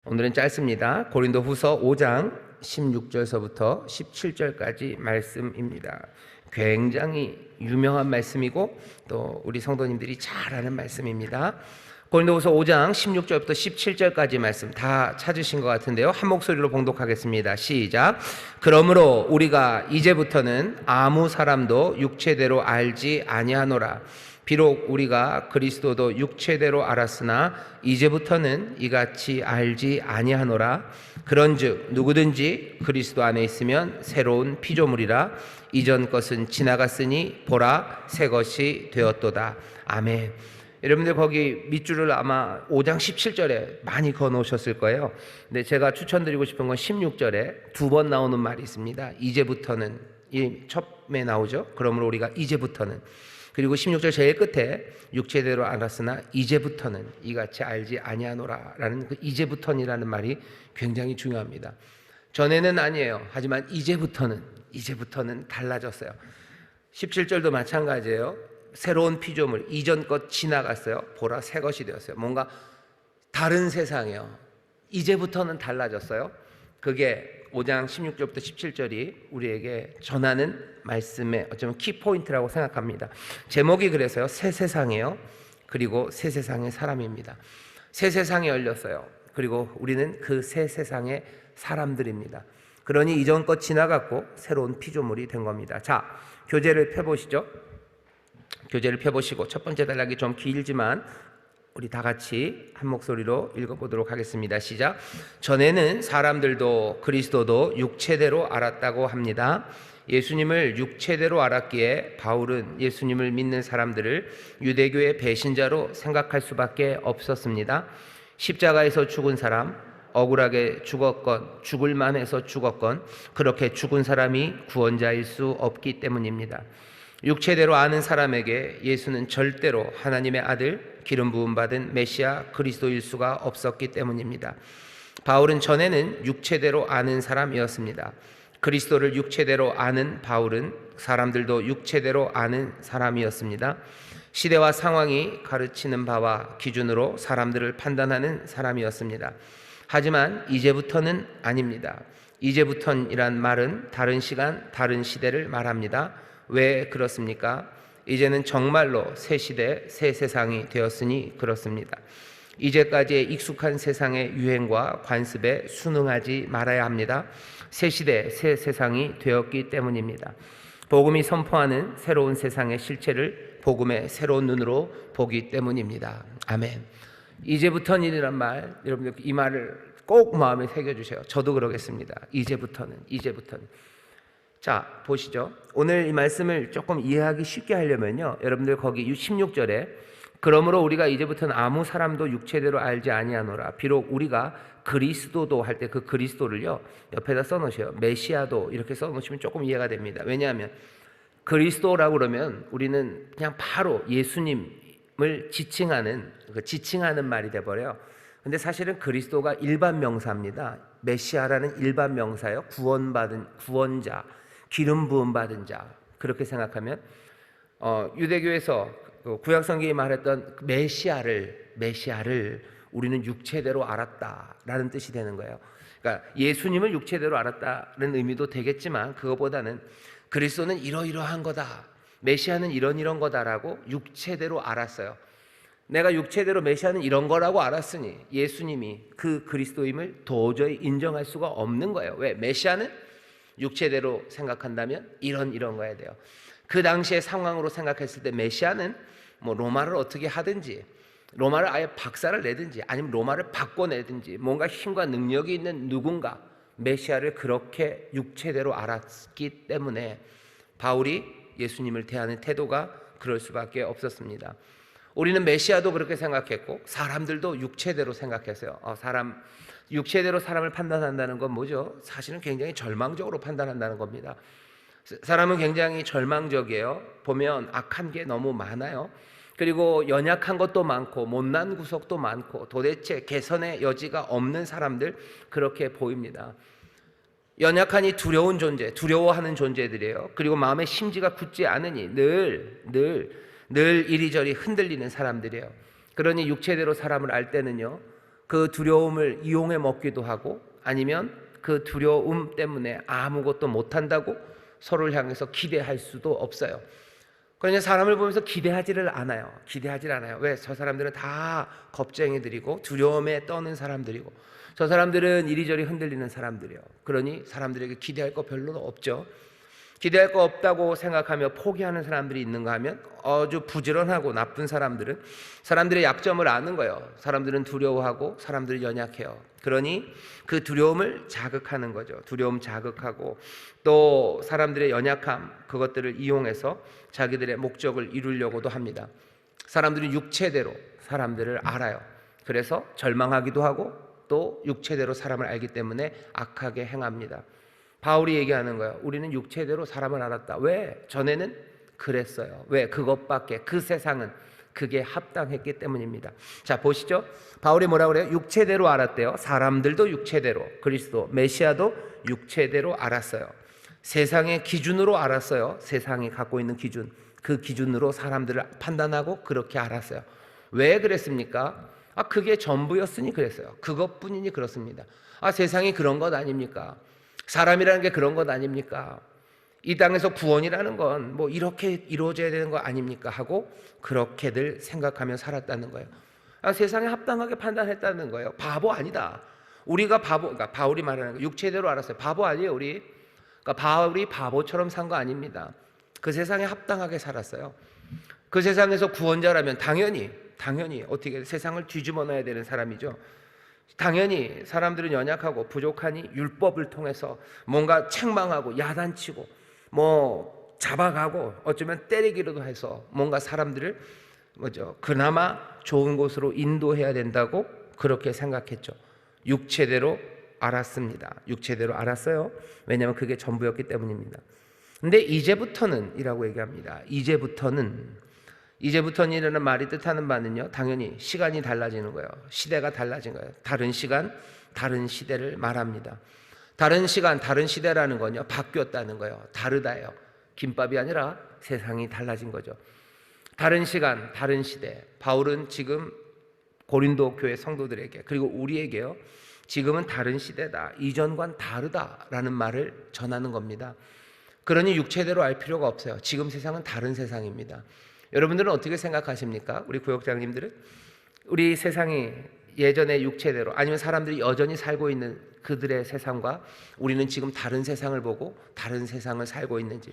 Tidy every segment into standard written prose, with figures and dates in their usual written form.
오늘은 짧습니다. 고린도후서 5장 16절서부터 17절까지 말씀입니다. 굉장히 유명한 말씀이고 또 우리 성도님들이 잘 아는 말씀입니다. 고린도후서 5장 16절부터 17절까지 말씀 다 찾으신 것 같은데요. 한 목소리로 봉독하겠습니다. 시작. 그러므로 우리가 이제부터는 아무 사람도 육체대로 알지 아니하노라. 비록 우리가 그리스도도 육체대로 알았으나 이제부터는 이같이 알지 아니하노라. 그런즉 누구든지 그리스도 안에 있으면 새로운 피조물이라. 이전 것은 지나갔으니 보라 새 것이 되었도다. 아멘. 여러분들 거기 밑줄을 아마 5장 17절에 많이 그어놓으셨을 거예요. 근데 제가 추천드리고 싶은 건 16절에 두 번 나오는 말이 있습니다. 이제부터는, 이 처음에 나오죠. 그러므로 우리가 이제부터는. 그리고 16절 제일 끝에 육체대로 알았으나 이제부터는 이같이 알지 아니하노라 라는 그 이제부터는이라는 말이 굉장히 중요합니다. 전에는 아니에요. 하지만 이제부터는 달라졌어요. 17절도 마찬가지예요. 새로운 피조물, 이전 것 지나갔어요. 보라 새 것이 되었어요. 뭔가 다른 세상이에요. 이제부터는 달라졌어요. 그게 5장 16절부터 17절이 우리에게 전하는 말씀의 어쩌면 키포인트라고 생각합니다. 제목이 그래서요, 새 세상이에요. 그리고 새 세상의 사람입니다. 새 세상이 열렸어요. 그리고 우리는 그 새 세상의 사람들입니다. 그러니 이전 것 지나갔고 새로운 피조물이 된 겁니다. 자, 교재를 펴보시죠. 교재를 펴보시고 첫 번째 단락이 좀 길지만 우리 다 같이 한 목소리로 읽어보도록 하겠습니다. 시작. 전에는 사람들도 그리스도도 육체대로 알았다고 합니다. 예수님을 육체대로 알았기에 바울은 예수님을 믿는 사람들을 유대교의 배신자로 생각할 수밖에 없었습니다. 십자가에서 죽은 사람, 억울하게 죽었건 죽을 만해서 죽었건 그렇게 죽은 사람이 구원자일 수 없기 때문입니다. 육체대로 아는 사람에게 예수는 절대로 하나님의 아들, 기름 부음 받은 메시아 그리스도일 수가 없었기 때문입니다. 바울은 전에는 육체대로 아는 사람이었습니다. 그리스도를 육체대로 아는 바울은 사람들도 육체대로 아는 사람이었습니다. 시대와 상황이 가르치는 바와 기준으로 사람들을 판단하는 사람이었습니다. 하지만 이제부터는 아닙니다. 이제부터이란 말은 다른 시간, 다른 시대를 말합니다. 왜 그렇습니까? 이제는 정말로 새 시대, 새 세상이 되었으니 그렇습니다. 이제까지의 익숙한 세상의 유행과 관습에 순응하지 말아야 합니다. 새 시대, 새 세상이 되었기 때문입니다. 복음이 선포하는 새로운 세상의 실체를 복음의 새로운 눈으로 보기 때문입니다. 아멘. 이제부터는이란 말, 여러분들 이 말을 꼭 마음에 새겨주세요. 저도 그러겠습니다. 이제부터는. 자, 보시죠. 오늘 이 말씀을 조금 이해하기 쉽게 하려면요, 여러분들 거기 16절에 그러므로 우리가 이제부터는 아무 사람도 육체대로 알지 아니하노라. 비록 우리가 그리스도도 할 때 그 그리스도를요 옆에다 써놓으세요. 메시아도 이렇게 써놓으시면 조금 이해가 됩니다. 왜냐하면 그리스도라고 그러면 우리는 그냥 바로 예수님을 지칭하는 말이 돼버려요. 근데 사실은 그리스도가 일반 명사입니다. 메시아라는 일반 명사예요. 구원자, 기름 부음 받은 자, 그렇게 생각하면 유대교에서 구약 성경이 말했던 메시아를 우리는 육체대로 알았다라는 뜻이 되는 거예요. 그러니까 예수님을 육체대로 알았다는 의미도 되겠지만 그것보다는 그리스도는 이러이러한 거다, 메시아는 이런 거다라고 육체대로 알았어요. 내가 육체대로 메시아는 이런 거라고 알았으니 예수님이 그 그리스도임을 도저히 인정할 수가 없는 거예요. 왜? 메시아는 육체대로 생각한다면 이런 거야 돼요. 그 당시의 상황으로 생각했을 때 메시아는 뭐 로마를 어떻게 하든지, 로마를 아예 박살을 내든지, 아니면 로마를 바꿔내든지, 뭔가 힘과 능력이 있는 누군가, 메시아를 그렇게 육체대로 알았기 때문에 바울이 예수님을 대하는 태도가 그럴 수밖에 없었습니다. 우리는 메시아도 그렇게 생각했고 사람들도 육체대로 생각했어요. 육체대로 사람을 판단한다는 건 뭐죠? 사실은 굉장히 절망적으로 판단한다는 겁니다. 사람은 굉장히 절망적이에요. 보면 악한 게 너무 많아요. 그리고 연약한 것도 많고 못난 구석도 많고 도대체 개선의 여지가 없는 사람들, 그렇게 보입니다. 연약하니 두려운 존재, 두려워하는 존재들이에요. 그리고 마음의 심지가 굳지 않으니 늘 이리저리 흔들리는 사람들이에요. 그러니 육체대로 사람을 알 때는요, 그 두려움을 이용해 먹기도 하고, 아니면 그 두려움 때문에 아무것도 못한다고 서로를 향해서 기대할 수도 없어요. 그러니 사람을 보면서 기대하지를 않아요. 왜? 저 사람들은 다 겁쟁이들이고 두려움에 떠는 사람들이고, 저 사람들은 이리저리 흔들리는 사람들이요. 그러니 사람들에게 기대할 거 별로 없죠. 기대할 거 없다고 생각하며 포기하는 사람들이 있는가 하면 아주 부지런하고 나쁜 사람들은 사람들의 약점을 아는 거예요. 사람들은 두려워하고 사람들이 연약해요. 그러니 그 두려움을 자극하는 거죠. 두려움 자극하고, 또 사람들의 연약함, 그것들을 이용해서 자기들의 목적을 이루려고도 합니다. 사람들은 육체대로 사람들을 알아요. 그래서 절망하기도 하고 또 육체대로 사람을 알기 때문에 악하게 행합니다. 바울이 얘기하는 거예요. 우리는 육체대로 사람을 알았다. 왜? 전에는 그랬어요. 왜? 그것밖에, 그 세상은 그게 합당했기 때문입니다. 자, 보시죠. 바울이 뭐라고 그래요? 육체대로 알았대요. 사람들도 육체대로, 그리스도 메시아도 육체대로 알았어요. 세상의 기준으로 알았어요. 세상이 갖고 있는 기준, 그 기준으로 사람들을 판단하고 그렇게 알았어요. 왜 그랬습니까? 그게 전부였으니 그랬어요. 그것뿐이니 그렇습니다. 세상이 그런 것 아닙니까? 사람이라는 게 그런 것 아닙니까? 이 땅에서 구원이라는 건 뭐 이렇게 이루어져야 되는 거 아닙니까? 하고 그렇게들 생각하며 살았다는 거예요. 세상에 합당하게 판단했다는 거예요. 바보 아니다. 우리가 바보, 그러니까 바울이 말하는 거 육체대로 알았어요. 바보 아니에요, 우리. 그러니까 바울이 바보처럼 산 거 아닙니다. 그 세상에 합당하게 살았어요. 그 세상에서 구원자라면 당연히 어떻게 세상을 뒤집어 놔야 되는 사람이죠. 당연히 사람들은 연약하고 부족하니 율법을 통해서 뭔가 책망하고 야단치고 뭐 잡아가고 어쩌면 때리기로도 해서 뭔가 사람들을 그나마 좋은 곳으로 인도해야 된다고 그렇게 생각했죠. 육체대로 알았습니다. 육체대로 알았어요. 왜냐하면 그게 전부였기 때문입니다. 근데 이제부터는 이라고 얘기합니다. 이제부터는이라는 말이 뜻하는 바는요, 당연히 시간이 달라지는 거예요. 시대가 달라진 거예요. 다른 시간, 다른 시대를 말합니다. 다른 시간, 다른 시대라는 건요, 바뀌었다는 거예요. 다르다예요. 김밥이 아니라 세상이 달라진 거죠. 다른 시간, 다른 시대. 바울은 지금 고린도 교회 성도들에게, 그리고 우리에게요, 지금은 다른 시대다, 이전과는 다르다라는 말을 전하는 겁니다. 그러니 육체대로 알 필요가 없어요. 지금 세상은 다른 세상입니다. 여러분들은 어떻게 생각하십니까? 우리 구역장님들은 우리 세상이 예전의 육체대로, 아니면 사람들이 여전히 살고 있는 그들의 세상과 우리는 지금 다른 세상을 보고 다른 세상을 살고 있는지,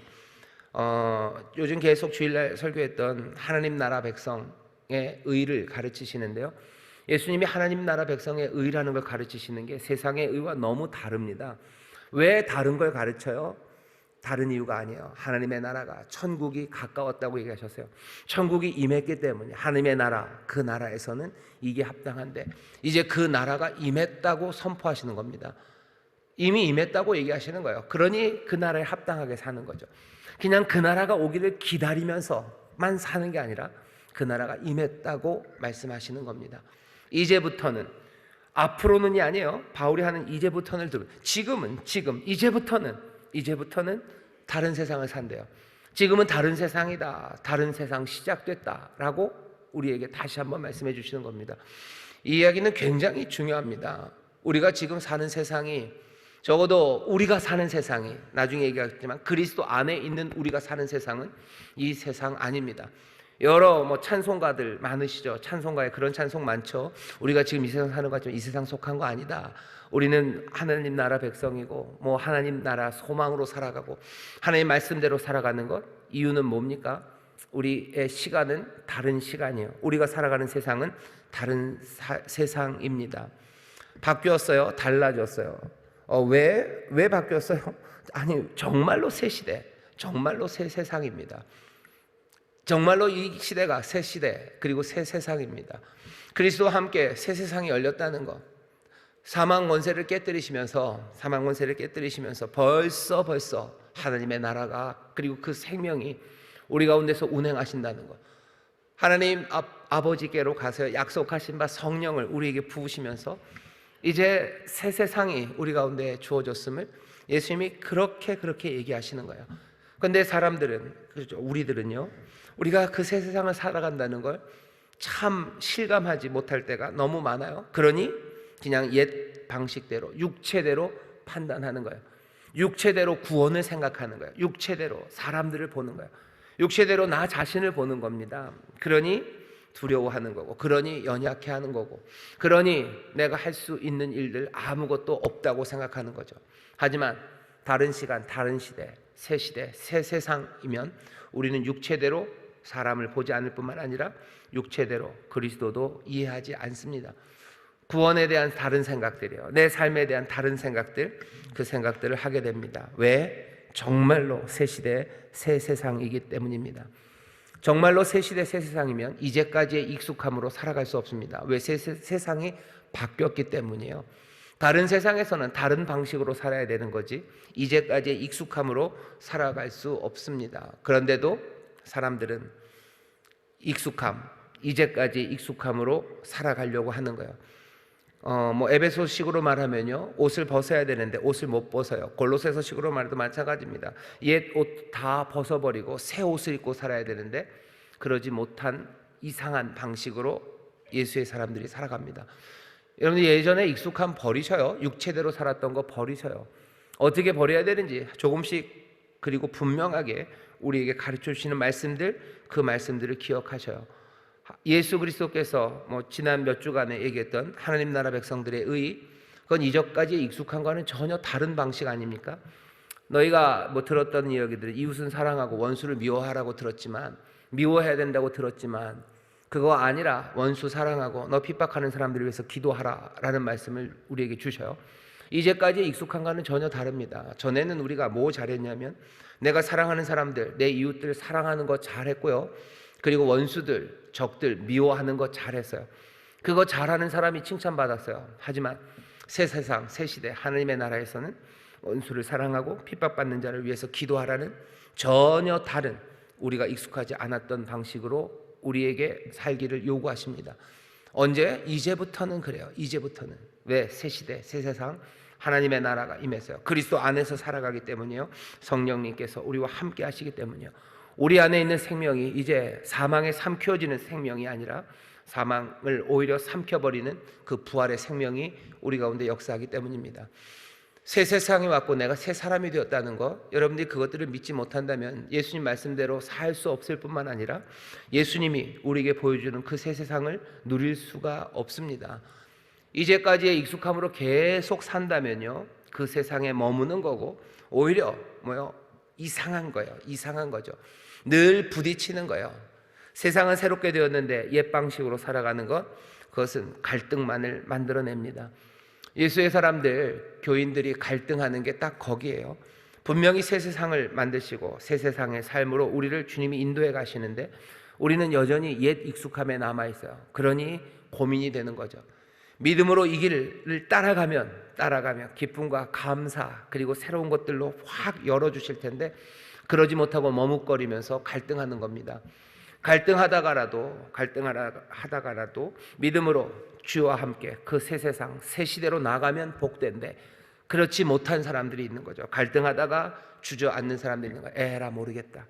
요즘 계속 주일날 설교했던 하나님 나라 백성의 의를 가르치시는데요, 예수님이 하나님 나라 백성의 의라는 걸 가르치시는 게 세상의 의와 너무 다릅니다. 왜 다른 걸 가르쳐요? 다른 이유가 아니에요. 하나님의 나라가, 천국이 가까웠다고 얘기하셨어요. 천국이 임했기 때문에 하나님의 나라, 그 나라에서는 이게 합당한데, 이제 그 나라가 임했다고 선포하시는 겁니다. 이미 임했다고 얘기하시는 거예요. 그러니 그 나라에 합당하게 사는 거죠. 그냥 그 나라가 오기를 기다리면서만 사는 게 아니라 그 나라가 임했다고 말씀하시는 겁니다. 이제부터는, 앞으로는이 아니에요. 바울이 하는 이제부터는 이제부터는 다른 세상을 산대요. 지금은 다른 세상이다, 다른 세상 시작됐다라고 우리에게 다시 한번 말씀해 주시는 겁니다. 이 이야기는 굉장히 중요합니다. 우리가 지금 사는 세상이, 적어도 우리가 사는 세상이, 나중에 얘기하겠지만 그리스도 안에 있는 우리가 사는 세상은 이 세상 아닙니다. 여러 찬송가들 많으시죠. 찬송가에 그런 찬송 많죠. 우리가 지금 이 세상 사는 것처럼 이 세상 속한 거 아니다. 우리는 하나님 나라 백성이고 하나님 나라 소망으로 살아가고 하나님 말씀대로 살아가는 것. 이유는 뭡니까? 우리의 시간은 다른 시간이에요. 우리가 살아가는 세상은 다른 세상입니다. 바뀌었어요? 달라졌어요? 왜 바뀌었어요? 아니, 정말로 새 시대, 정말로 새 세상입니다. 정말로 이 시대가 새 시대, 그리고 새 세상입니다. 그리스도와 함께 새 세상이 열렸다는 것, 사망 권세를 깨뜨리시면서 벌써 하나님의 나라가, 그리고 그 생명이 우리 가운데서 운행하신다는 것, 하나님 아버지께로 가서 약속하신 바 성령을 우리에게 부으시면서 이제 새 세상이 우리 가운데 주어졌음을 예수님이 그렇게 얘기하시는 거예요. 그런데 사람들은, 그렇죠, 우리들은요, 우리가 그 새 세상을 살아간다는 걸 참 실감하지 못할 때가 너무 많아요. 그러니 그냥 옛 방식대로 육체대로 판단하는 거예요. 육체대로 구원을 생각하는 거예요. 육체대로 사람들을 보는 거예요. 육체대로 나 자신을 보는 겁니다. 그러니 두려워하는 거고, 그러니 연약해하는 거고, 그러니 내가 할 수 있는 일들 아무것도 없다고 생각하는 거죠. 하지만 다른 시간, 다른 시대, 새 시대, 새 세상이면 우리는 육체대로 사람을 보지 않을 뿐만 아니라 육체대로 그리스도도 이해하지 않습니다. 구원에 대한 다른 생각들이요, 내 삶에 대한 다른 생각들, 그 생각들을 하게 됩니다. 왜? 정말로 새 시대, 새 세상이기 때문입니다. 정말로 새 시대, 새 세상이면 이제까지의 익숙함으로 살아갈 수 없습니다. 왜? 세상이 바뀌었기 때문이에요. 다른 세상에서는 다른 방식으로 살아야 되는 거지 이제까지의 익숙함으로 살아갈 수 없습니다. 그런데도 사람들은 이제까지 익숙함으로 살아가려고 하는 거예요. 에베소식으로 말하면요, 옷을 벗어야 되는데 옷을 못 벗어요. 골로새서식으로 말해도 마찬가지입니다. 옛 옷 다 벗어버리고 새 옷을 입고 살아야 되는데 그러지 못한 이상한 방식으로 예수의 사람들이 살아갑니다. 여러분들 예전에 익숙함 버리셔요. 육체대로 살았던 거 버리셔요. 어떻게 버려야 되는지 조금씩, 그리고 분명하게 우리에게 가르쳐 주시는 말씀들, 그 말씀들을 기억하셔요. 예수 그리스도께서 지난 몇 주간에 얘기했던 하나님 나라 백성들의 의, 그건 이전까지 익숙한 거는 전혀 다른 방식 아닙니까? 너희가 들었던 이야기들, 이웃은 사랑하고 원수를 미워하라고 들었지만, 미워해야 된다고 들었지만, 그거 아니라 원수 사랑하고 너 핍박하는 사람들을 위해서 기도하라 라는 말씀을 우리에게 주셔요. 이제까지 익숙한 거는 전혀 다릅니다. 전에는 우리가 뭐 잘했냐면, 내가 사랑하는 사람들, 내 이웃들 사랑하는 거 잘했고요, 그리고 원수들, 적들 미워하는 거 잘했어요. 그거 잘하는 사람이 칭찬받았어요. 하지만 새 세상, 새 시대 하나님의 나라에서는 원수를 사랑하고 핍박받는 자를 위해서 기도하라는 전혀 다른, 우리가 익숙하지 않았던 방식으로 우리에게 살기를 요구하십니다. 언제? 이제부터는 그래요. 이제부터는. 왜? 새 시대, 새 세상 하나님의 나라가 임했어요. 그리스도 안에서 살아가기 때문이에요. 성령님께서 우리와 함께 하시기 때문이에요. 우리 안에 있는 생명이 이제 사망에 삼켜지는 생명이 아니라 사망을 오히려 삼켜버리는 그 부활의 생명이 우리 가운데 역사하기 때문입니다. 새 세상이 왔고 내가 새 사람이 되었다는 것, 여러분들이 그것들을 믿지 못한다면 예수님 말씀대로 살 수 없을 뿐만 아니라 예수님이 우리에게 보여주는 그 새 세상을 누릴 수가 없습니다. 이제까지의 익숙함으로 계속 산다면요, 그 세상에 머무는 거고 오히려 이상한 거예요. 이상한 거죠. 늘 부딪히는 거예요. 세상은 새롭게 되었는데 옛 방식으로 살아가는 것, 그것은 갈등만을 만들어냅니다. 예수의 사람들, 교인들이 갈등하는 게 딱 거기에요. 분명히 새 세상을 만드시고 새 세상의 삶으로 우리를 주님이 인도해 가시는데 우리는 여전히 옛 익숙함에 남아있어요. 그러니 고민이 되는 거죠. 믿음으로 이 길을 따라가면 기쁨과 감사, 그리고 새로운 것들로 확 열어주실 텐데 그러지 못하고 머뭇거리면서 갈등하는 겁니다. 갈등하다가라도 믿음으로 주와 함께 그 새 세상, 새 시대로 나가면 복된데 그렇지 못한 사람들이 있는 거죠. 갈등하다가 주저앉는 사람들이 있는 거예요. 에라 모르겠다.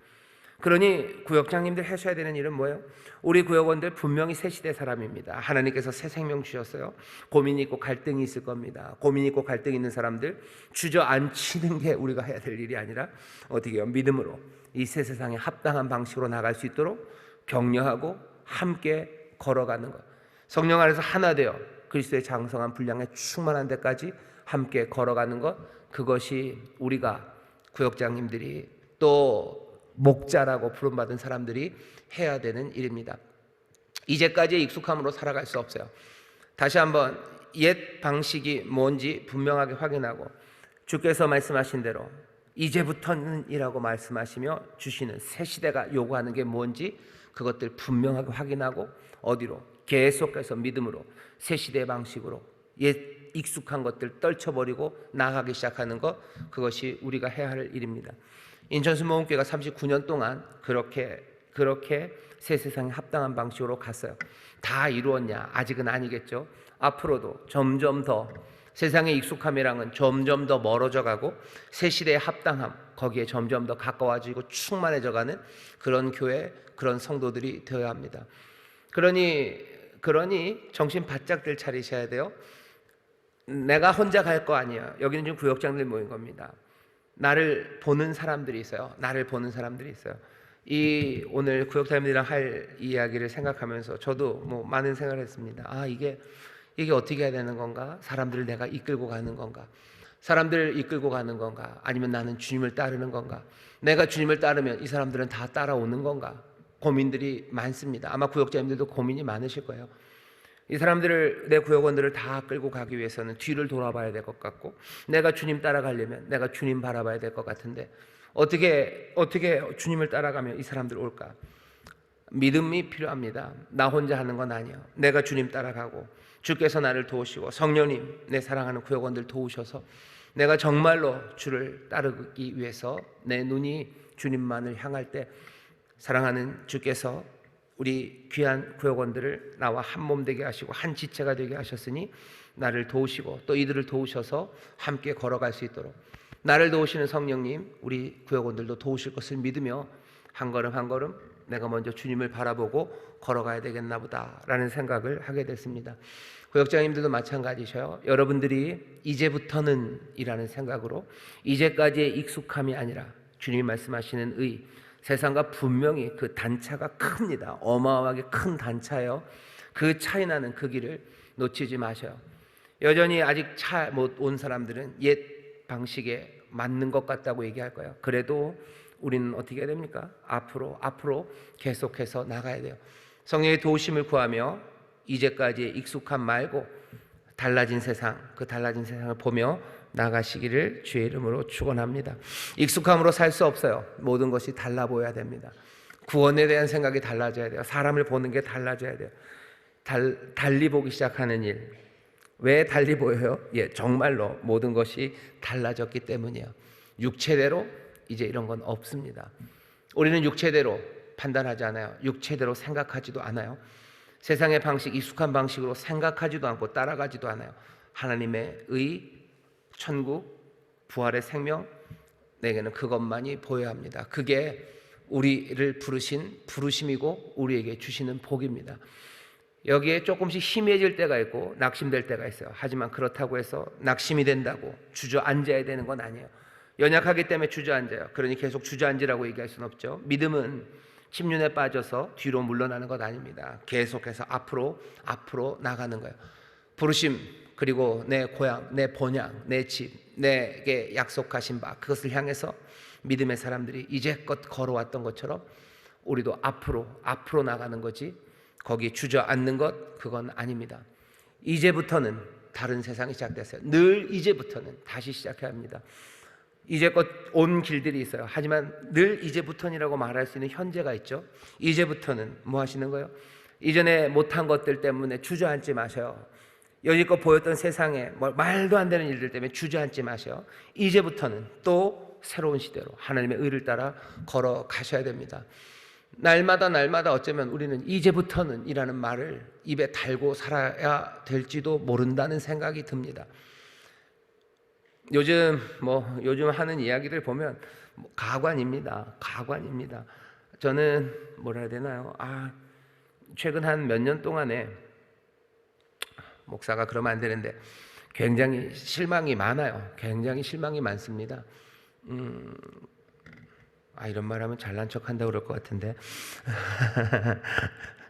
그러니 구역장님들 하셔야 되는 일은 뭐예요? 우리 구역원들 분명히 새 시대 사람입니다. 하나님께서 새 생명 주셨어요. 고민이 있고 갈등이 있을 겁니다. 고민이 있고 갈등이 있는 사람들 주저앉히는 게 우리가 해야 될 일이 아니라 어떻게 해요? 믿음으로 이 새 세상에 합당한 방식으로 나갈 수 있도록 격려하고 함께 걸어가는 것, 성령 안에서 하나 되어 그리스도의 장성한 분량에 충만한 데까지 함께 걸어가는 것, 그것이 우리가 구역장님들이 또 목자라고 부름받은 사람들이 해야 되는 일입니다. 이제까지의 익숙함으로 살아갈 수 없어요. 다시 한번 옛 방식이 뭔지 분명하게 확인하고 주께서 말씀하신 대로 이제부터는 이라고 말씀하시며 주시는 새 시대가 요구하는 게 뭔지 그것들 분명하게 확인하고 어디로? 계속해서 믿음으로 새 시대의 방식으로 옛 익숙한 것들 떨쳐버리고 나아가기 시작하는 것, 그것이 우리가 해야 할 일입니다. 인천순복음교회가 39년 동안 그렇게 새 세상에 합당한 방식으로 갔어요. 다 이루었냐? 아직은 아니겠죠. 앞으로도 점점 더 세상의 익숙함이랑은 점점 더 멀어져 가고 새 시대의 합당함, 거기에 점점 더 가까워지고 충만해져 가는 그런 교회, 그런 성도들이 되어야 합니다. 그러니 정신 바짝 들 차리셔야 돼요. 내가 혼자 갈 거 아니에요. 여기는 지금 구역장들 모인 겁니다. 나를 보는 사람들이 있어요. 나를 보는 사람들이 있어요. 이 오늘 구역장님들이랑 할 이야기를 생각하면서 저도 뭐 많은 생각을 했습니다. 이게 어떻게 해야 되는 건가? 사람들을 내가 이끌고 가는 건가? 사람들을 이끌고 가는 건가? 아니면 나는 주님을 따르는 건가? 내가 주님을 따르면 이 사람들은 다 따라오는 건가? 고민들이 많습니다. 아마 구역자님들도 고민이 많으실 거예요. 이 사람들을, 내 구역원들을 다 끌고 가기 위해서는 뒤를 돌아봐야 될 것 같고, 내가 주님 따라가려면 내가 주님 바라봐야 될 것 같은데 어떻게 주님을 따라가면 이 사람들 올까? 믿음이 필요합니다. 나 혼자 하는 건 아니에요. 내가 주님 따라가고 주께서 나를 도우시고 성령님, 내 사랑하는 구역원들 도우셔서 내가 정말로 주를 따르기 위해서 내 눈이 주님만을 향할 때 사랑하는 주께서 우리 귀한 구역원들을 나와 한 몸 되게 하시고 한 지체가 되게 하셨으니 나를 도우시고 또 이들을 도우셔서 함께 걸어갈 수 있도록 나를 도우시는 성령님, 우리 구역원들도 도우실 것을 믿으며 한 걸음 한 걸음 내가 먼저 주님을 바라보고 걸어가야 되겠나 보다라는 생각을 하게 됐습니다. 구역장님들도 마찬가지셔요. 여러분들이 이제부터는 이라는 생각으로 이제까지의 익숙함이 아니라 주님이 말씀하시는 의, 세상과 분명히 그 단차가 큽니다. 어마어마하게 큰 단차예요. 그 차이 나는 그 길을 놓치지 마셔요. 여전히 아직 차 못 온 사람들은 옛 방식에 맞는 것 같다고 얘기할 거예요. 그래도 우리는 어떻게 해야 됩니까? 앞으로 계속해서 나가야 돼요. 성령의 도우심을 구하며 이제까지의 익숙함 말고 달라진 세상, 그 달라진 세상을 보며 나가시기를 주의 이름으로 축원합니다. 익숙함으로 살 수 없어요. 모든 것이 달라 보여야 됩니다. 구원에 대한 생각이 달라져야 돼요. 사람을 보는 게 달라져야 돼요. 달리 보기 시작하는 일. 왜 달리 보여요? 정말로 모든 것이 달라졌기 때문이에요. 육체대로 이제 이런 건 없습니다. 우리는 육체대로 판단하지 않아요. 육체대로 생각하지도 않아요. 세상의 방식, 익숙한 방식으로 생각하지도 않고 따라가지도 않아요. 하나님의 의, 천국, 부활의 생명, 내게는 그것만이 보여야 합니다. 그게 우리를 부르신 부르심이고 우리에게 주시는 복입니다. 여기에 조금씩 희미해질 때가 있고 낙심될 때가 있어요. 하지만 그렇다고 해서 낙심이 된다고 주저앉아야 되는 건 아니에요. 연약하기 때문에 주저앉아요. 그러니 계속 주저앉으라고 얘기할 수는 없죠. 믿음은 침륜에 빠져서 뒤로 물러나는 것 아닙니다. 계속해서 앞으로 나가는 거예요. 부르심, 그리고 내 고향, 내 본향, 내 집, 내게 약속하신 바, 그것을 향해서 믿음의 사람들이 이제껏 걸어왔던 것처럼 우리도 앞으로 나가는 거지, 거기 주저앉는 것, 그건 아닙니다. 이제부터는 다른 세상이 시작됐어요. 늘 이제부터는 다시 시작해야 합니다. 이제껏 온 길들이 있어요. 하지만 늘 이제부터니라고 말할 수 있는 현재가 있죠. 이제부터는 뭐 하시는 거예요? 이전에 못한 것들 때문에 주저앉지 마셔요. 여지껏 보였던 세상에 말도 안 되는 일들 때문에 주저앉지 마셔요. 이제부터는 또 새로운 시대로 하나님의 의를 따라 걸어가셔야 됩니다. 날마다 어쩌면 우리는 이제부터는 이라는 말을 입에 달고 살아야 될지도 모른다는 생각이 듭니다. 요즘 하는 이야기들 보면 가관입니다. 저는 뭐라 해야 되나요? 최근 한 몇 년 동안에 목사가 그러면 안 되는데 굉장히 실망이 많아요. 굉장히 실망이 많습니다. 이런 말하면 잘난 척한다고 그럴 것 같은데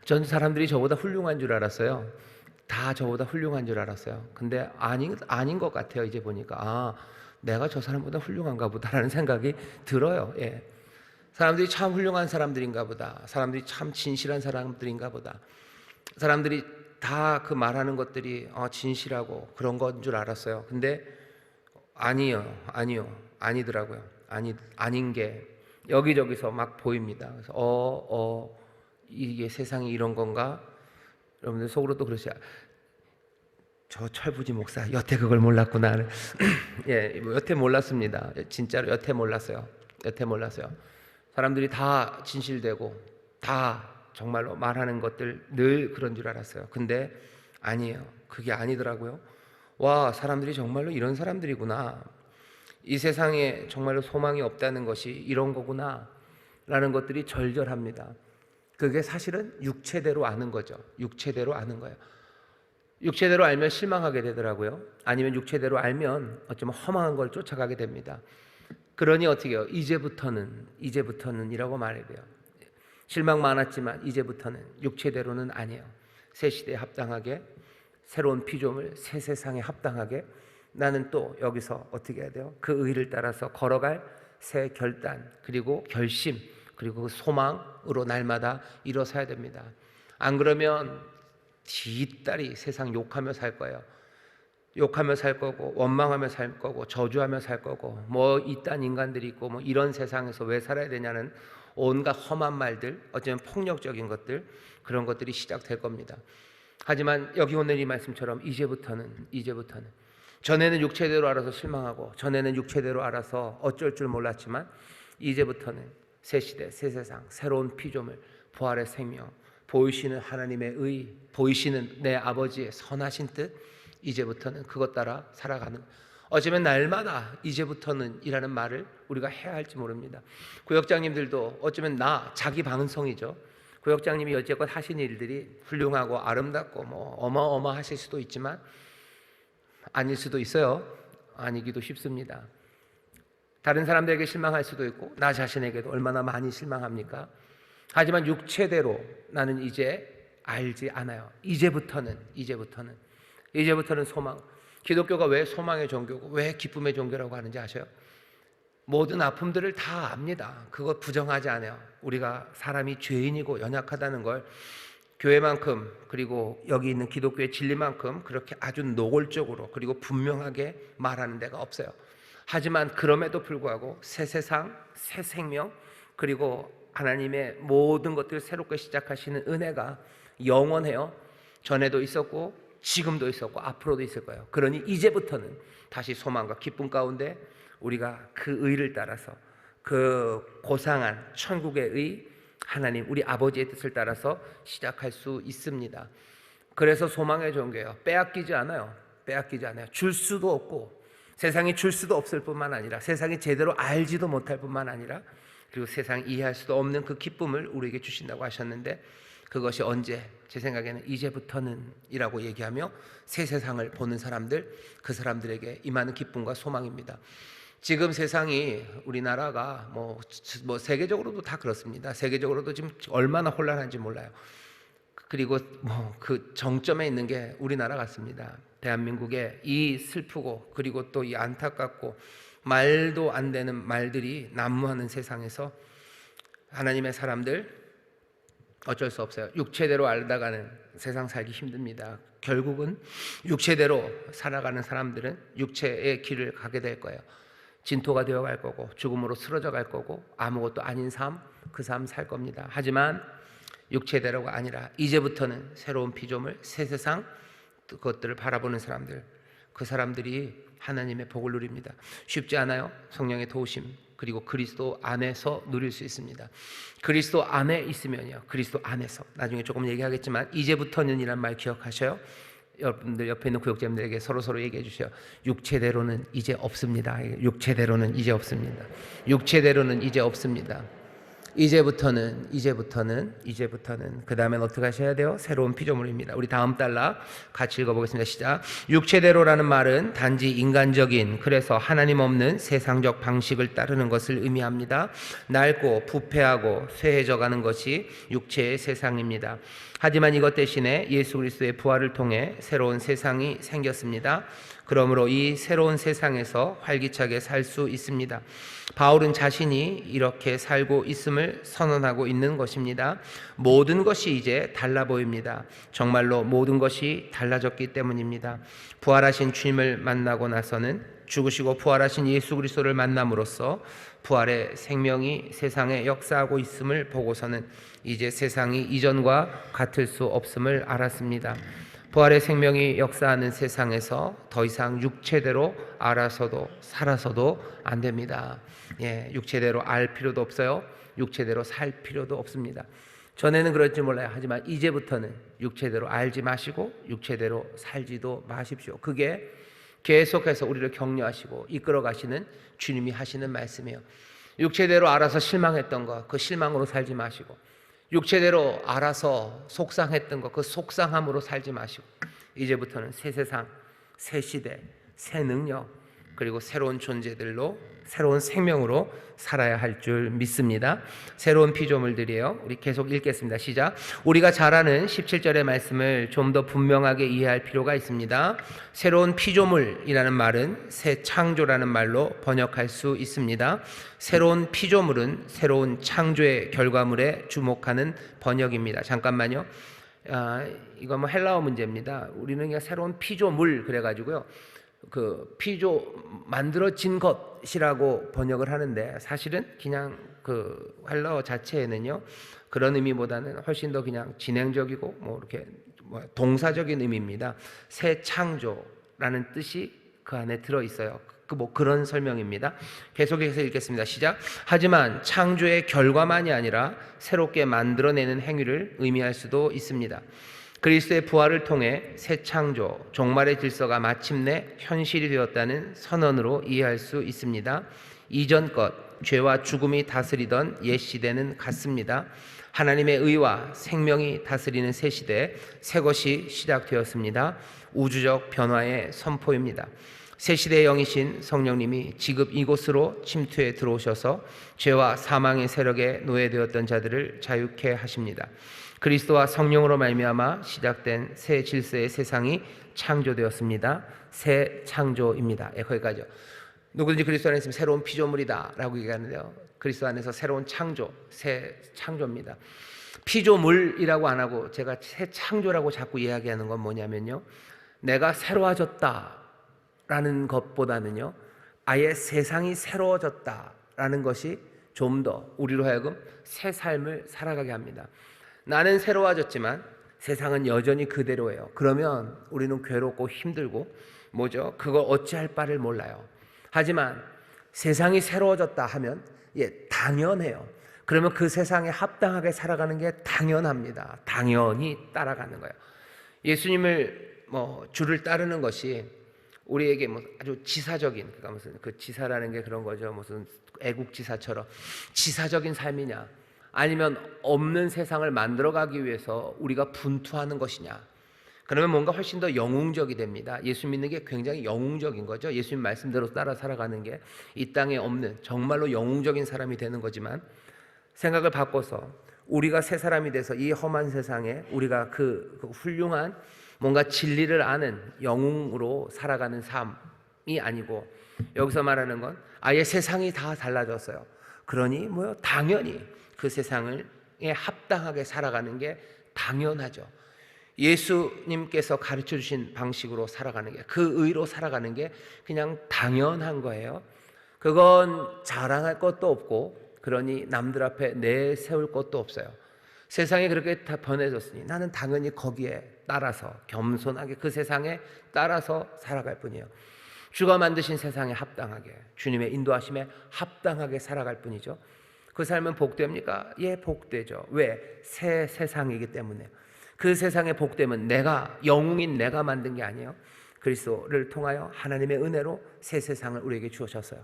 전 사람들이 저보다 훌륭한 줄 알았어요. 다 저보다 훌륭한 줄 알았어요. 근데 아닌 것 같아요. 이제 보니까 내가 저 사람보다 훌륭한가 보다라는 생각이 들어요. 사람들이 참 훌륭한 사람들인가 보다. 사람들이 참 진실한 사람들인가 보다. 사람들이 다 그 말하는 것들이 진실하고 그런 건 줄 알았어요. 근데 아니더라고요. 아닌 게 여기저기서 막 보입니다. 그래서 이게 세상이 이런 건가? 여러분들 속으로 또 그러시죠. 저 철부지 목사 여태 그걸 몰랐구나. 여태 몰랐습니다. 진짜로 여태 몰랐어요. 사람들이 다 진실되고 다 정말로 말하는 것들 늘 그런 줄 알았어요. 근데 아니에요. 그게 아니더라고요. 사람들이 정말로 이런 사람들이구나. 이 세상에 정말로 소망이 없다는 것이 이런 거구나 라는 것들이 절절합니다. 그게 사실은 육체대로 아는 거죠. 육체대로 아는 거예요. 육체대로 알면 실망하게 되더라고요. 아니면 육체대로 알면 어쩌면 허망한 걸 쫓아가게 됩니다. 그러니 어떻게 해요? 이제부터는 이라고 말해야 돼요. 실망 많았지만 이제부터는 육체대로는 아니에요. 새 시대에 합당하게, 새로운 피조물, 새 세상에 합당하게 나는 또 여기서 어떻게 해야 돼요? 그 의를 따라서 걸어갈 새 결단, 그리고 결심, 그리고 소망으로 날마다 일어서야 됩니다. 안 그러면 뒤따리 세상 욕하며 살 거예요. 욕하며 살 거고, 원망하며 살 거고, 저주하며 살 거고, 뭐 이딴 인간들이 있고, 뭐 이런 세상에서 왜 살아야 되냐는 온갖 험한 말들, 어쩌면 폭력적인 것들, 그런 것들이 시작될 겁니다. 하지만 여기 오늘 이 말씀처럼 이제부터는 전에는 육체대로 알아서 실망하고, 전에는 육체대로 알아서 어쩔 줄 몰랐지만 이제부터는 새 시대, 새 세상, 새로운 피조물, 부활의 생명, 보이시는 하나님의 의, 보이시는 내 아버지의 선하신 뜻, 이제부터는 그것 따라 살아가는, 어쩌면 날마다 이제부터는 이라는 말을 우리가 해야 할지 모릅니다. 구역장님들도 어쩌면 자기 방송이죠. 구역장님이 여태껏 하신 일들이 훌륭하고 아름답고 뭐 어마어마하실 수도 있지만 아닐 수도 있어요. 아니기도 쉽습니다. 다른 사람들에게 실망할 수도 있고 나 자신에게도 얼마나 많이 실망합니까? 하지만 육체대로 나는 이제 알지 않아요. 이제부터는 소망. 기독교가 왜 소망의 종교고 왜 기쁨의 종교라고 하는지 아셔요? 모든 아픔들을 다 압니다. 그것 부정하지 않아요. 우리가 사람이 죄인이고 연약하다는 걸 교회만큼, 그리고 여기 있는 기독교의 진리만큼 그렇게 아주 노골적으로 그리고 분명하게 말하는 데가 없어요. 하지만 그럼에도 불구하고 새 세상, 새 생명, 그리고 하나님의 모든 것들을 새롭게 시작하시는 은혜가 영원해요. 전에도 있었고 지금도 있었고 앞으로도 있을 거예요. 그러니 이제부터는 다시 소망과 기쁨 가운데 우리가 그 의를 따라서 그 고상한 천국의 의, 하나님 우리 아버지의 뜻을 따라서 시작할 수 있습니다. 그래서 소망의 종교예요. 빼앗기지 않아요. 줄 수도 없고 세상이 줄 수도 없을 뿐만 아니라 세상이 제대로 알지도 못할 뿐만 아니라 그리고 세상이 이해할 수도 없는 그 기쁨을 우리에게 주신다고 하셨는데, 그것이 언제? 제 생각에는 이제부터는 이라고 얘기하며 새 세상을 보는 사람들, 그 사람들에게 임하는 기쁨과 소망입니다. 지금 세상이, 우리나라가 뭐 세계적으로도 다 그렇습니다. 세계적으로도 지금 얼마나 혼란한지 몰라요. 그리고 뭐 그 정점에 있는 게 우리나라 같습니다. 대한민국의 이 슬프고 그리고 또 이 안타깝고 말도 안 되는 말들이 난무하는 세상에서 하나님의 사람들 어쩔 수 없어요. 육체대로 알다가는 세상 살기 힘듭니다. 결국은 육체대로 살아가는 사람들은 육체의 길을 가게 될 거예요. 진토가 되어갈 거고 죽음으로 쓰러져 갈 거고 아무것도 아닌 삶, 그 삶 살 겁니다. 하지만 육체대로가 아니라 이제부터는 새로운 피조물, 새 세상, 그것들을 바라보는 사람들, 그 사람들이 하나님의 복을 누립니다. 쉽지 않아요. 성령의 도우심, 그리고 그리스도 안에서 누릴 수 있습니다. 그리스도 안에 있으면요, 그리스도 안에서, 나중에 조금 얘기하겠지만 이제부터는 이란 말 기억하셔요. 여러분들 옆에 있는 구역자님들에게 서로 얘기해 주세요. 육체대로는 이제 없습니다. 육체대로는 이제 없습니다. 이제부터는 그 다음엔 어떻게 하셔야 돼요? 새로운 피조물입니다. 우리 다음 달라 같이 읽어보겠습니다. 시작. 육체대로라는 말은 단지 인간적인, 그래서 하나님 없는 세상적 방식을 따르는 것을 의미합니다. 낡고 부패하고 쇠해져가는 것이 육체의 세상입니다. 하지만 이것 대신에 예수 그리스도의 부활을 통해 새로운 세상이 생겼습니다. 그러므로 이 새로운 세상에서 활기차게 살 수 있습니다. 바울은 자신이 이렇게 살고 있음을 선언하고 있는 것입니다. 모든 것이 이제 달라 보입니다. 정말로 모든 것이 달라졌기 때문입니다. 부활하신 주님을 만나고 나서는 죽으시고 부활하신 예수 그리스도를 만남으로써 부활의 생명이 세상에 역사하고 있음을 보고서는 이제 세상이 이전과 같을 수 없음을 알았습니다. 부활의 생명이 역사하는 세상에서 더 이상 육체대로 알아서도 살아서도 안 됩니다. 육체대로 알 필요도 없어요. 육체대로 살 필요도 없습니다. 전에는 그럴지 몰라요. 하지만 이제부터는 육체대로 알지 마시고 육체대로 살지도 마십시오. 그게 계속해서 우리를 격려하시고 이끌어 가시는 주님이 하시는 말씀이에요. 육체대로 알아서 실망했던 거, 그 실망으로 살지 마시고, 육체대로 알아서 속상했던 것, 그 속상함으로 살지 마시고, 이제부터는 새 세상, 새 시대, 새 능력, 그리고 새로운 존재들로, 새로운 생명으로 살아야 할 줄 믿습니다. 새로운 피조물들이에요. 우리 계속 읽겠습니다. 시작. 우리가 잘 아는 17절의 말씀을 좀 더 분명하게 이해할 필요가 있습니다. 새로운 피조물이라는 말은 새 창조라는 말로 번역할 수 있습니다. 새로운 피조물은 새로운 창조의 결과물에 주목하는 번역입니다. 잠깐만요. 이거 뭐 헬라어 문제입니다. 우리는 그냥 새로운 피조물 그래가지고요. 그 피조 만들어진 것이라고 번역을 하는데 사실은 그냥 그 헬라어 자체에는요 그런 의미보다는 훨씬 더 그냥 진행적이고 뭐 이렇게 동사적인 의미입니다. 새 창조라는 뜻이 그 안에 들어 있어요. 뭐 그런 설명입니다. 계속해서 읽겠습니다. 시작. 하지만 창조의 결과만이 아니라 새롭게 만들어내는 행위를 의미할 수도 있습니다. 그리스도의 부활을 통해 새 창조, 종말의 질서가 마침내 현실이 되었다는 선언으로 이해할 수 있습니다. 이전 것, 죄와 죽음이 다스리던 옛 시대는 같습니다. 하나님의 의와 생명이 다스리는 새 시대, 새 것이 시작되었습니다. 우주적 변화의 선포입니다. 새 시대의 영이신 성령님이 지금 이곳으로 침투해 들어오셔서 죄와 사망의 세력에 노예되었던 자들을 자유케 하십니다. 그리스도와 성령으로 말미암아 시작된 새 질서의 세상이 창조되었습니다. 새 창조입니다. 거기까지요. 누구든지 그리스도 안에 있으면 새로운 피조물이다 라고 얘기하는데요. 그리스도 안에서 새로운 창조, 새 창조입니다. 피조물이라고 안 하고 제가 새 창조라고 자꾸 이야기하는 건 뭐냐면요, 내가 새로워졌다 라는 것보다는요 아예 세상이 새로워졌다라는 것이 좀 더 우리로 하여금 새 삶을 살아가게 합니다. 나는 새로워졌지만 세상은 여전히 그대로예요. 그러면 우리는 괴롭고 힘들고 뭐죠? 그걸 어찌할 바를 몰라요. 하지만 세상이 새로워졌다 하면 당연해요. 그러면 그 세상에 합당하게 살아가는 게 당연합니다. 당연히 따라가는 거예요. 예수님을 주를 따르는 것이 우리에게 아주 지사적인, 그러니까 무슨 그 지사라는 게 그런 거죠. 무슨 애국지사처럼 지사적인 삶이냐, 아니면 없는 세상을 만들어가기 위해서 우리가 분투하는 것이냐. 그러면 뭔가 훨씬 더 영웅적이 됩니다. 예수 믿는 게 굉장히 영웅적인 거죠. 예수님 말씀대로 따라 살아가는 게 이 땅에 없는 정말로 영웅적인 사람이 되는 거지만, 생각을 바꿔서 우리가 새 사람이 돼서 이 험한 세상에 우리가 그 훌륭한 뭔가 진리를 아는 영웅으로 살아가는 삶이 아니고, 여기서 말하는 건 아예 세상이 다 달라졌어요. 그러니 당연히 그 세상에 합당하게 살아가는 게 당연하죠. 예수님께서 가르쳐 주신 방식으로 살아가는 게, 그 의로 살아가는 게 그냥 당연한 거예요. 그건 자랑할 것도 없고, 그러니 남들 앞에 내세울 것도 없어요. 세상이 그렇게 다 변해졌으니 나는 당연히 거기에 따라서 겸손하게 그 세상에 따라서 살아갈 뿐이에요. 주가 만드신 세상에 합당하게, 주님의 인도하심에 합당하게 살아갈 뿐이죠. 그 삶은 복됩니까? 예, 복되죠. 왜? 새 세상이기 때문에. 그 세상의 복됨은 영웅인 내가 만든 게 아니에요. 그리스도를 통하여 하나님의 은혜로 새 세상을 우리에게 주셨어요.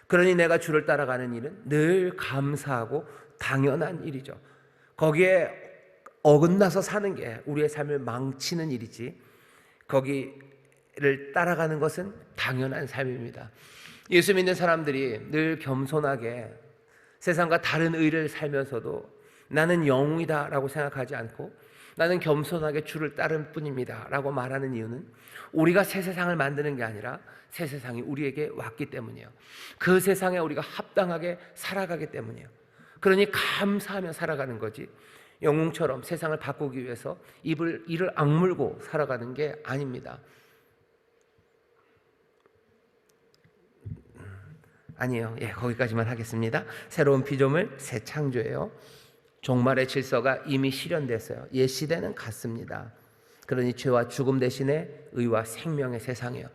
그러니 내가 주를 따라가는 일은 늘 감사하고 당연한 일이죠. 거기에 어긋나서 사는 게 우리의 삶을 망치는 일이지, 거기를 따라가는 것은 당연한 삶입니다. 예수 믿는 사람들이 늘 겸손하게 세상과 다른 의를 살면서도 나는 영웅이다 라고 생각하지 않고, 나는 겸손하게 주를 따를 뿐입니다 라고 말하는 이유는 우리가 새 세상을 만드는 게 아니라 새 세상이 우리에게 왔기 때문이에요. 그 세상에 우리가 합당하게 살아가기 때문이에요. 그러니 감사하며 살아가는 거지, 영웅처럼 세상을 바꾸기 위해서 이를 악물고 살아가는 게 아닙니다. 아니에요. 거기까지만 하겠습니다. 새로운 피조물, 새 창조예요. 종말의 질서가 이미 실현됐어요. 옛 시대는 같습니다. 그러니 죄와 죽음 대신에 의와 생명의 세상이에요.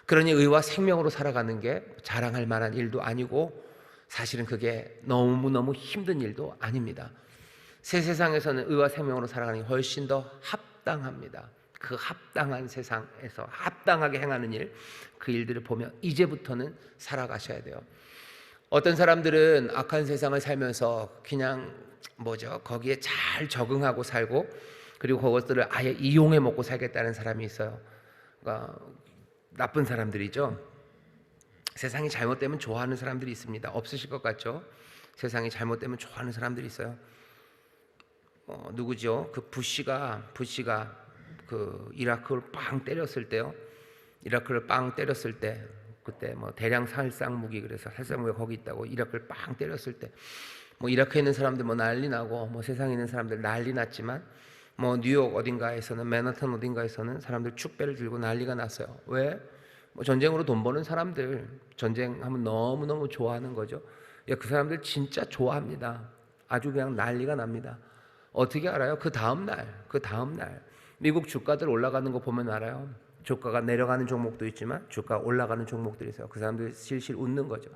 그러니 의와 생명으로 살아가는 게 자랑할 만한 일도 아니고, 사실은 그게 너무너무 힘든 일도 아닙니다. 새 세상에서는 의와 생명으로 살아가는 게 훨씬 더 합당합니다. 그 합당한 세상에서 합당하게 행하는 일, 그 일들을 보면 이제부터는 살아가셔야 돼요. 어떤 사람들은 악한 세상을 살면서 그냥 거기에 잘 적응하고 살고, 그리고 그것들을 아예 이용해 먹고 살겠다는 사람이 있어요. 그러니까 나쁜 사람들이죠. 세상이 잘못되면 좋아하는 사람들이 있습니다. 없으실 것 같죠? 세상이 잘못되면 좋아하는 사람들이 있어요. 누구죠? 그 부시가 그 이라크를 빵 때렸을 때요. 이라크를 빵 때렸을 때 그때 뭐 대량 살상무기, 그래서 살상무기가 거기 있다고 이라크를 빵 때렸을 때 뭐 이라크에 있는 사람들 뭐 난리 나고 뭐 세상에 있는 사람들 난리 났지만 뭐 뉴욕 어딘가에서는, 맨하탄 어딘가에서는 사람들 축배를 들고 난리가 났어요. 왜? 뭐 전쟁으로 돈 버는 사람들, 전쟁하면 너무너무 좋아하는 거죠. 그 사람들 진짜 좋아합니다. 아주 그냥 난리가 납니다. 어떻게 알아요? 그 다음날 미국 주가들 올라가는 거 보면 알아요. 주가가 내려가는 종목도 있지만 주가 올라가는 종목들이 있어요. 그 사람들 실실 웃는 거죠.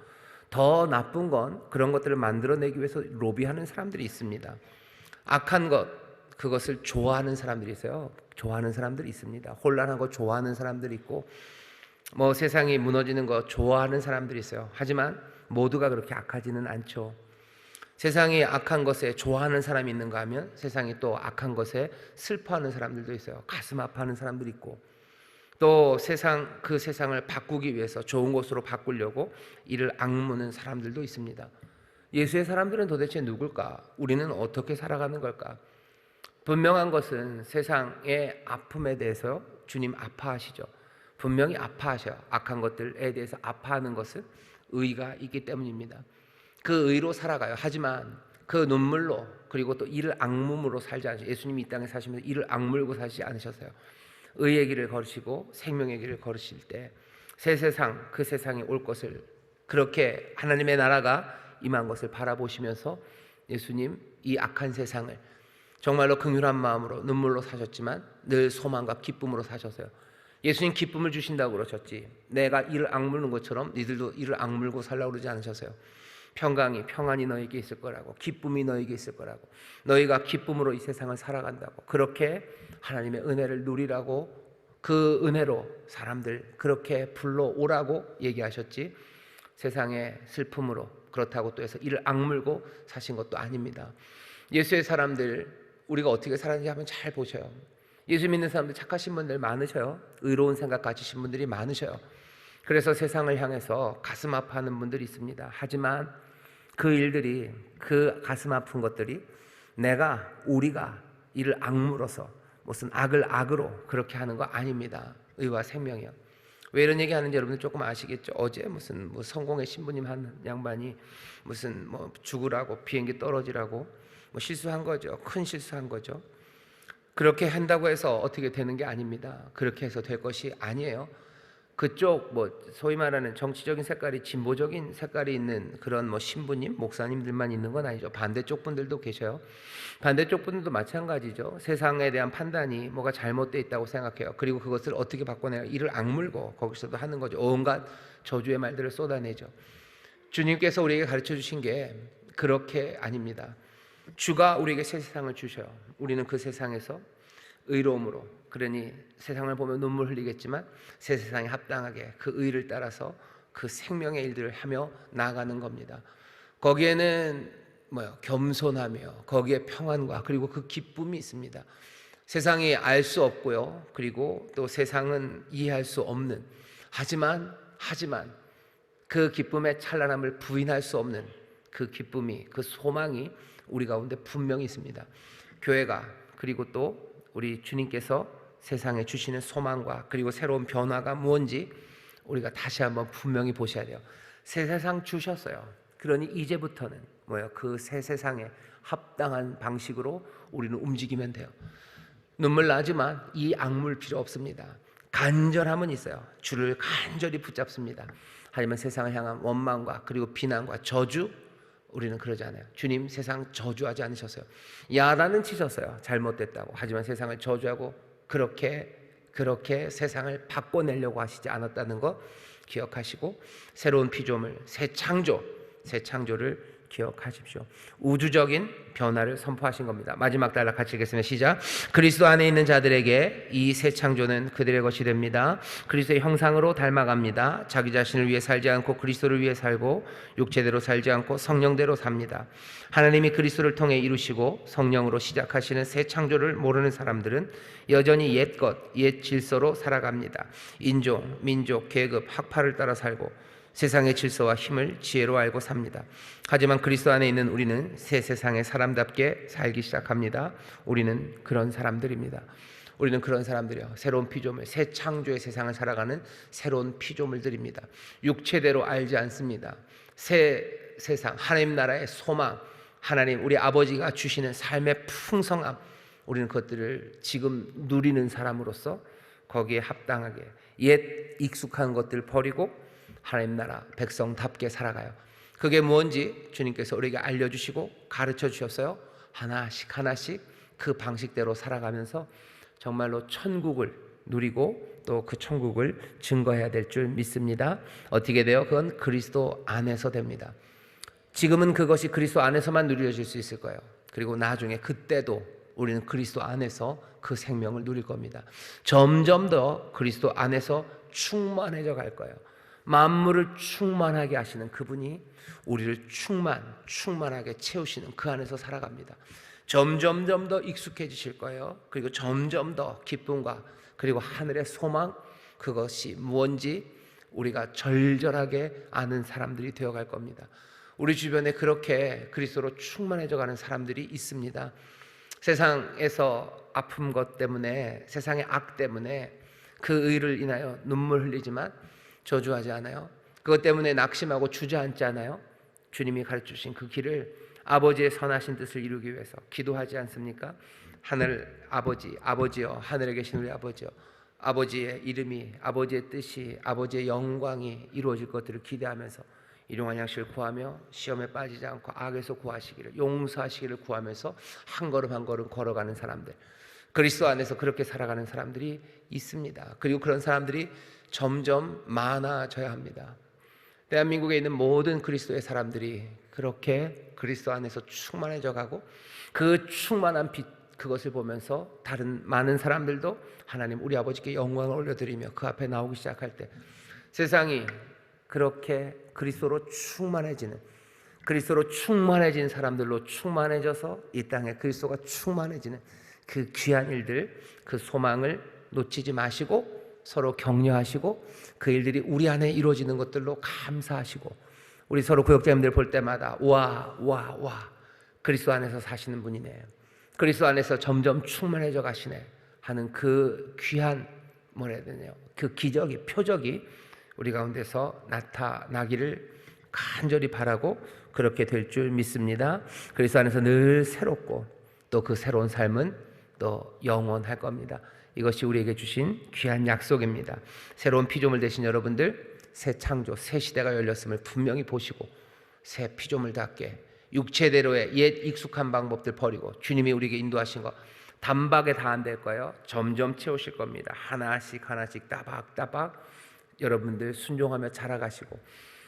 더 나쁜 건 그런 것들을 만들어내기 위해서 로비하는 사람들이 있습니다. 악한 것, 그것을 좋아하는 사람들이 있어요. 좋아하는 사람들이 있습니다. 혼란한 거 좋아하는 사람들이 있고 뭐 세상이 무너지는 거 좋아하는 사람들이 있어요. 하지만 모두가 그렇게 악하지는 않죠. 세상이 악한 것에 좋아하는 사람이 있는가 하면 세상이 또 악한 것에 슬퍼하는 사람들도 있어요. 가슴 아파하는 사람들이 있고 또 그 세상을 바꾸기 위해서 좋은 곳으로 바꾸려고 이를 악무는 사람들도 있습니다. 예수의 사람들은 도대체 누굴까? 우리는 어떻게 살아가는 걸까? 분명한 것은 세상의 아픔에 대해서 주님 아파하시죠. 분명히 아파하셔요. 악한 것들에 대해서 아파하는 것은 의가 있기 때문입니다. 그 의로 살아가요. 하지만 그 눈물로, 그리고 또 이를 악물므로 살지 않으셔요. 예수님이 이 땅에 사시면서 이를 악물고 사시지 않으셨어요. 의의 길을 걸으시고 생명의 길을 걸으실 때 새 세상, 그 세상에 올 것을, 그렇게 하나님의 나라가 임한 것을 바라보시면서 예수님 이 악한 세상을 정말로 긍휼한 마음으로 눈물로 사셨지만 늘 소망과 기쁨으로 사셨어요. 예수님 기쁨을 주신다고 그러셨지, 내가 이를 악물는 것처럼 니들도 이를 악물고 살라고 그러지 않으셨어요. 평안이 너에게 있을 거라고, 기쁨이 너에게 있을 거라고, 너희가 기쁨으로 이 세상을 살아간다고, 그렇게 하나님의 은혜를 누리라고, 그 은혜로 사람들 그렇게 불러오라고 얘기하셨지, 세상의 슬픔으로 그렇다고 또 해서 이를 악물고 사신 것도 아닙니다. 예수의 사람들 우리가 어떻게 살았는지 한번 잘 보셔요. 예수 믿는 사람들 착하신 분들 많으셔요. 의로운 생각 가지신 분들이 많으셔요. 그래서 세상을 향해서 가슴 아파하는 분들이 있습니다. 하지만 그 일들이, 그 가슴 아픈 것들이 우리가 이를 악물어서 무슨 악을 악으로 그렇게 하는 거 아닙니다. 의와 생명이요. 왜 이런 얘기 하는지 여러분들 조금 아시겠죠? 어제 무슨 성공의 신부님 한 양반이 무슨 죽으라고, 비행기 떨어지라고 실수한 거죠. 큰 실수한 거죠. 그렇게 한다고 해서 어떻게 되는 게 아닙니다. 그렇게 해서 될 것이 아니에요. 그쪽 소위 말하는 정치적인 색깔이 진보적인 색깔이 있는 그런 신부님, 목사님들만 있는 건 아니죠. 반대쪽 분들도 계셔요. 반대쪽 분들도 마찬가지죠. 세상에 대한 판단이 뭐가 잘못되어 있다고 생각해요. 그리고 그것을 어떻게 바꿔내요? 이를 악물고 거기서도 하는 거죠. 온갖 저주의 말들을 쏟아내죠. 주님께서 우리에게 가르쳐 주신 게 그렇게 아닙니다. 주가 우리에게 새 세상을 주셔요. 우리는 그 세상에서 의로움으로, 그러니 세상을 보면 눈물 흘리겠지만 새 세상에 합당하게 그 의를 따라서 그 생명의 일들을 하며 나아가는 겁니다. 거기에는 겸손하며 거기에 평안과 그리고 그 기쁨이 있습니다. 세상이 알 수 없고요. 그리고 또 세상은 이해할 수 없는, 하지만 그 기쁨의 찬란함을 부인할 수 없는 그 기쁨이, 그 소망이 우리 가운데 분명히 있습니다. 교회가, 그리고 또 우리 주님께서 세상에 주시는 소망과 그리고 새로운 변화가 무엇인지 우리가 다시 한번 분명히 보셔야 돼요. 새 세상 주셨어요. 그러니 이제부터는 그 새 세상에 합당한 방식으로 우리는 움직이면 돼요. 눈물 나지만 이 악물 필요 없습니다. 간절함은 있어요. 주를 간절히 붙잡습니다. 하지만 세상을 향한 원망과 그리고 비난과 저주, 우리는 그러지 않아요. 주님 세상 저주하지 않으셨어요. 야단은 치셨어요. 잘못됐다고. 하지만 세상을 저주하고 그렇게 세상을 바꿔내려고 하시지 않았다는 거 기억하시고, 새로운 피조물, 새 창조를 기억하십시오. 우주적인 변화를 선포하신 겁니다. 마지막 단락 같이 읽겠습니다. 시작. 그리스도 안에 있는 자들에게 이 새 창조는 그들의 것이 됩니다. 그리스도의 형상으로 닮아갑니다. 자기 자신을 위해 살지 않고 그리스도를 위해 살고 육체대로 살지 않고 성령대로 삽니다. 하나님이 그리스도를 통해 이루시고 성령으로 시작하시는 새 창조를 모르는 사람들은 여전히 옛 것, 옛 질서로 살아갑니다. 인종, 민족, 계급, 학파를 따라 살고 세상의 질서와 힘을 지혜로 알고 삽니다. 하지만 그리스도 안에 있는 우리는 새 세상의 사람답게 살기 시작합니다. 우리는 그런 사람들입니다. 우리는 그런 사람들이요. 새로운 피조물, 새 창조의 세상을 살아가는 새로운 피조물들입니다. 육체대로 알지 않습니다. 새 세상, 하나님 나라의 소망, 하나님 우리 아버지가 주시는 삶의 풍성함, 우리는 그것들을 지금 누리는 사람으로서 거기에 합당하게 옛 익숙한 것들 버리고 하나님 나라 백성답게 살아가요. 그게 뭔지 주님께서 우리에게 알려주시고 가르쳐 주셨어요. 하나씩 하나씩 그 방식대로 살아가면서 정말로 천국을 누리고 또 그 천국을 증거해야 될 줄 믿습니다. 어떻게 돼요? 그건 그리스도 안에서 됩니다. 지금은 그것이 그리스도 안에서만 누려질 수 있을 거예요. 그리고 나중에 그때도 우리는 그리스도 안에서 그 생명을 누릴 겁니다. 점점 더 그리스도 안에서 충만해져 갈 거예요. 만물을 충만하게 하시는 그분이 우리를 충만하게 채우시는 그 안에서 살아갑니다. 점점 더 익숙해지실 거예요. 그리고 점점 더 기쁨과 그리고 하늘의 소망, 그것이 무엇인지 우리가 절절하게 아는 사람들이 되어갈 겁니다. 우리 주변에 그렇게 그리스도로 충만해져 가는 사람들이 있습니다. 세상에서 아픈 것 때문에, 세상의 악 때문에 그 의를 인하여 눈물 흘리지만 저주하지 않아요. 그것 때문에 낙심하고 주저앉지 않아요. 주님이 가르쳐주신 그 길을 아버지의 선하신 뜻을 이루기 위해서 기도하지 않습니까? 하늘 아버지, 아버지여, 하늘에 계신 우리 아버지여, 아버지의 이름이, 아버지의 뜻이, 아버지의 영광이 이루어질 것들을 기대하면서 일용할 양식을 구하며 시험에 빠지지 않고 악에서 구하시기를, 용서하시기를 구하면서 한 걸음 한 걸음 걸어가는 사람들, 그리스도 안에서 그렇게 살아가는 사람들이 있습니다. 그리고 그런 사람들이 점점 많아져야 합니다. 대한민국에 있는 모든 그리스도의 사람들이 그렇게 그리스도 안에서 충만해져 가고 그 충만한 빛, 그것을 보면서 다른 많은 사람들도 하나님 우리 아버지께 영광을 올려드리며 그 앞에 나오기 시작할 때 세상이 그렇게 그리스도로 충만해진 사람들로 충만해져서 이 땅에 그리스도가 충만해지는 그 귀한 일들, 그 소망을 놓치지 마시고 서로 격려하시고 그 일들이 우리 안에 이루어지는 것들로 감사하시고 우리 서로 구역자님들 볼 때마다 와 그리스도 안에서 사시는 분이네, 그리스도 안에서 점점 충만해져 가시네 하는 그 귀한 뭐라 해야 되나요? 그 기적이, 표적이 우리 가운데서 나타나기를 간절히 바라고 그렇게 될 줄 믿습니다. 그리스도 안에서 늘 새롭고 또 그 새로운 삶은 또 영원할 겁니다. 이것이 우리에게 주신 귀한 약속입니다. 새로운 피조물 되신 여러분들, 새 창조, 새 시대가 열렸음을 분명히 보시고 새 피조물답게 육체대로의 옛 익숙한 방법들 버리고 주님이 우리에게 인도하신 거 단박에 다 안 될 거예요. 점점 채우실 겁니다. 하나씩 따박따박 여러분들 순종하며 자라가시고,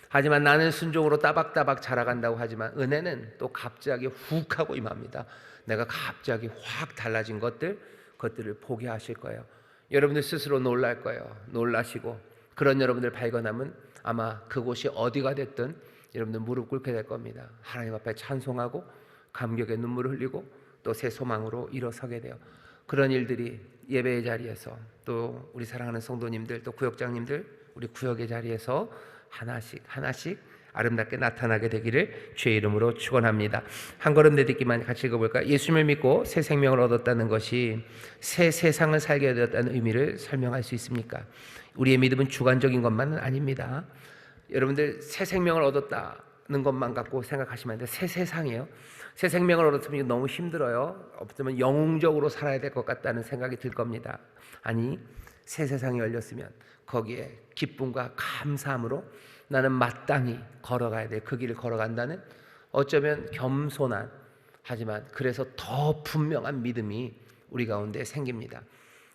하지만 나는 순종으로 따박따박 자라간다고 하지만 은혜는 또 갑자기 훅 하고 임합니다. 내가 갑자기 확 달라진 그것들을 보게 하실 거예요. 여러분들 스스로 놀랄 거예요. 놀라시고 그런 여러분들 발견하면 아마 그곳이 어디가 됐든 여러분들 무릎 꿇게 될 겁니다. 하나님 앞에 찬송하고 감격의 눈물을 흘리고 또 새 소망으로 일어서게 돼요. 그런 일들이 예배의 자리에서 또 우리 사랑하는 성도님들 또 구역장님들 우리 구역의 자리에서 하나씩 아름답게 나타나게 되기를 주의 이름으로 축원합니다. 한 걸음 내딛기만 같이 읽어볼까요? 예수님을 믿고 새 생명을 얻었다는 것이 새 세상을 살게 되었다는 의미를 설명할 수 있습니까? 우리의 믿음은 주관적인 것만은 아닙니다. 여러분들 새 생명을 얻었다는 것만 갖고 생각하시면 안 돼요. 새 세상이에요. 새 생명을 얻었으면 너무 힘들어요. 없으면 영웅적으로 살아야 될 것 같다는 생각이 들 겁니다. 아니, 새 세상이 열렸으면 거기에 기쁨과 감사함으로 나는 마땅히 걸어가야 돼. 그 길을 걸어간다는 어쩌면 겸손한, 하지만 그래서 더 분명한 믿음이 우리 가운데 생깁니다.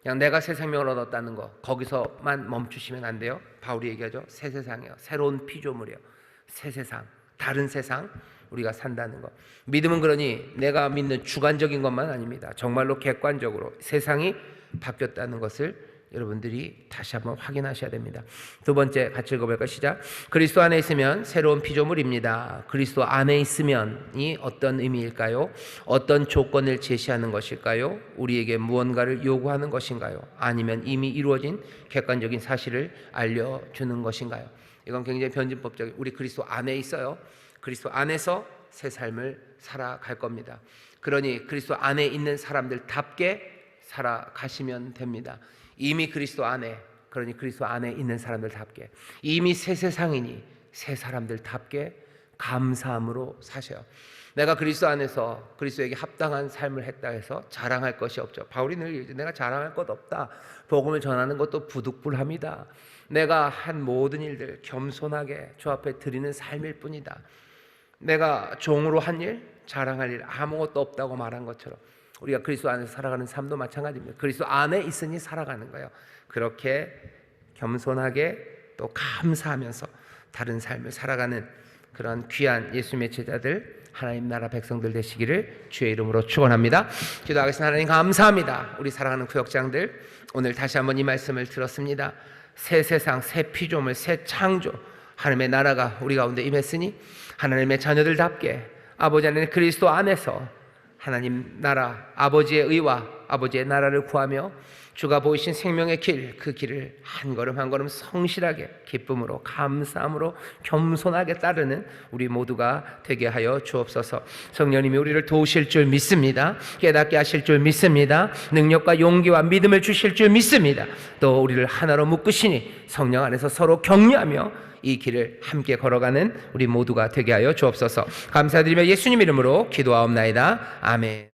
그냥 내가 새 생명을 얻었다는 거 거기서만 멈추시면 안 돼요. 바울이 얘기하죠. 새 세상이요, 새로운 피조물이요, 새 세상, 다른 세상 우리가 산다는 것. 믿음은 그러니 내가 믿는 주관적인 것만 아닙니다. 정말로 객관적으로 세상이 바뀌었다는 것을 여러분들이 다시 한번 확인하셔야 됩니다. 두 번째 같이 읽어볼까요? 시작. 그리스도 안에 있으면 새로운 피조물입니다. 그리스도 안에 있으면이 어떤 의미일까요? 어떤 조건을 제시하는 것일까요? 우리에게 무언가를 요구하는 것인가요? 아니면 이미 이루어진 객관적인 사실을 알려주는 것인가요? 이건 굉장히 변증법적인, 우리 그리스도 안에 있어요. 그리스도 안에서 새 삶을 살아갈 겁니다. 그러니 그리스도 안에 있는 사람들답게 살아가시면 됩니다. 이미 그리스도 안에, 그러니 그리스도 안에 있는 사람들답게, 이미 새 세상이니 새 사람들답게 감사함으로 사셔요. 내가 그리스도 안에서 그리스도에게 합당한 삶을 했다 해서 자랑할 것이 없죠. 바울이 늘 내가 자랑할 것 없다. 복음을 전하는 것도 부득불합니다. 내가 한 모든 일들 겸손하게 주 앞에 드리는 삶일 뿐이다. 내가 종으로 한 일, 자랑할 일 아무것도 없다고 말한 것처럼 우리가 그리스도 안에서 살아가는 삶도 마찬가지입니다. 그리스도 안에 있으니 살아가는 거예요. 그렇게 겸손하게 또 감사하면서 다른 삶을 살아가는 그런 귀한 예수님의 제자들, 하나님 나라 백성들 되시기를 주의 이름으로 축원합니다. 기도하겠습니다. 하나님 감사합니다. 우리 사랑하는 구역장들, 오늘 다시 한번 이 말씀을 들었습니다. 새 세상, 새 피조물, 새 창조, 하나님의 나라가 우리 가운데 임했으니 하나님의 자녀들답게 아버지 하나님 그리스도 안에서 하나님 나라, 아버지의 의와 아버지의 나라를 구하며 주가 보이신 생명의 길, 그 길을 한 걸음 한 걸음 성실하게 기쁨으로 감사함으로 겸손하게 따르는 우리 모두가 되게 하여 주옵소서. 성령님이 우리를 도우실 줄 믿습니다. 깨닫게 하실 줄 믿습니다. 능력과 용기와 믿음을 주실 줄 믿습니다. 또 우리를 하나로 묶으시니 성령 안에서 서로 격려하며 이 길을 함께 걸어가는 우리 모두가 되게 하여 주옵소서. 감사드리며 예수님 이름으로 기도하옵나이다. 아멘.